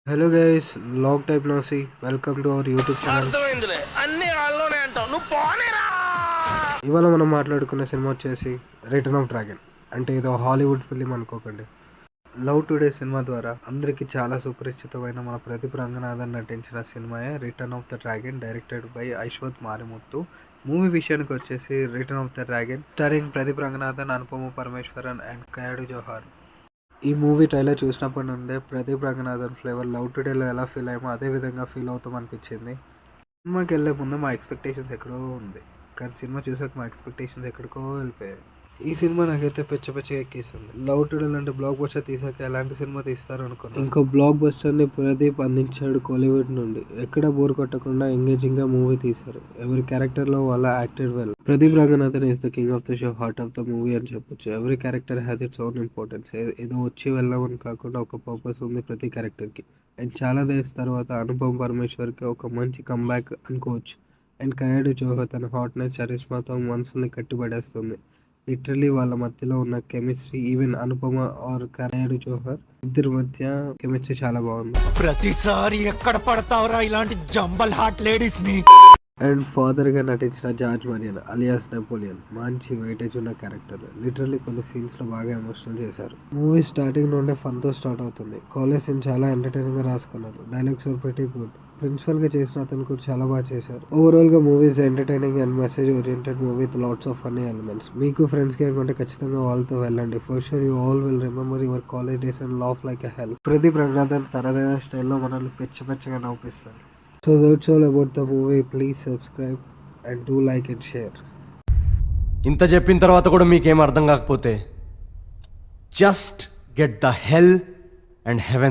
Hello guys, long time no see. Welcome to our YouTube channel. అర్థమైందిలే, అన్ని వాళ్ళలోనే అంటావు, నువ్వు పోనేరా. ఇవాళ మనం మాట్లాడుకున్న సినిమా వచ్చేసి రిటర్న్ ఆఫ్ డ్రాగన్. అంటే ఏదో హాలీవుడ్ ఫిలిం అనుకోకండి. లవ్ టుడే సినిమా ద్వారా అందరికీ చాలా సుపరిచితమైన మన ప్రదీప్ రంగనాథన్ నటించిన సినిమాయే return of the dragon, directed by Ashwath Marimuthu. Movie విషయానికి వచ్చేసి return of the dragon starring Pradeep Ranganathan, Anupama Parameswaran and Kayadu Johar. ఈ మూవీ ట్రైలర్ చూసినప్పటి నుండే ప్రదీప్ రంగనాథన్ ఫ్లేవర్ లవ్ టుడేలో ఎలా ఫీల్ అయ్యామో అదే విధంగా ఫీల్ అవుతాం అనిపించింది. సినిమాకి వెళ్ళే ముందు మా ఎక్స్పెక్టేషన్స్ ఎక్కడో ఉంది, కానీ సినిమా చూసాక మా ఎక్స్పెక్టేషన్స్ ఎక్కడికో వెళ్ళిపోయాయి. ఈ సినిమా నాకైతే పిచ్చగా ఎక్కేసింది. లవ్ టుడే లాంటి బ్లాక్ బస్టర్ తీసాక ఎలాంటి సినిమా తీస్తారు అనుకున్నాను. ఇంకో బ్లాక్ బస్టర్ని ప్రదీప్ అందించాడు కోలీవుడ్ నుండి. ఎక్కడ బోర్ కొట్టకుండా ఎంగేజింగ్గా మూవీ తీశారు. ఎవరి క్యారెక్టర్లో వాళ్ళ acted well. Pradeep Ranganathan is the king of the show, heart of the movie అని చెప్పొచ్చు. ఎవరి character has its own importance. ఏదో వచ్చి వెళ్ళామని కాకుండా ఒక పర్పస్ ఉంది ప్రతి క్యారెక్టర్కి. అండ్ చాలా డేస్ తర్వాత అనుపమ పరమేశ్వర్కి ఒక మంచి కంబ్యాక్ అనుకోవచ్చు. అండ్ కయాడు జోహర్ తన హాట్నెస్, చరిష్మాతో మనసుని కట్టిపడేస్తుంది. లిటరలీ వాళ్ళ మధ్యలో ఉన్న chemistry, even Anupama or Kayadu Johar ఇద్దరి మధ్య కెమిస్ట్రీ చాలా బాగుంది. ప్రతిసారి ఎక్కడ పడతావురా ఇలాంటి జంబల్ హాట్ లేడీస్ ని. అండ్ ఫాదర్గా నటించిన జార్జ్ మరియన్ అలియాస్ నెపోలియన్ మంచి వెయిటేజ్ ఉన్న క్యారెక్టర్. లిటరలీ కొన్ని సీన్స్లో బాగా ఎమోషనల్ చేశారు. మూవీ స్టార్టింగ్ నుండే ఫన్తో స్టార్ట్ అవుతుంది. కాలేజ్ సీన్ చాలా ఎంటర్టైనింగ్గా రాసుకున్నారు. Dialogues are pretty good. ప్రిన్సిపల్గా చేసిన అతను కూడా చాలా బాగా చేశారు. ఓవరాల్గా movies entertaining and message oriented movie with lots of funny elements. మీకు ఫ్రెండ్స్కి అనుకుంటే ఖచ్చితంగా వాళ్ళతో వెళ్ళండి. For sure you all will remember your college days and laugh like a hell. Pradeep Ranganathan తనదైన స్టైల్లో మనల్ని పిచ్చగా నవ్విస్తారు. So that's all about the movie. Please subscribe and do like and share. ఇంత చెప్పిన తర్వాత కూడా మీకేం అర్థం కాకపోతే just get the hell and heaven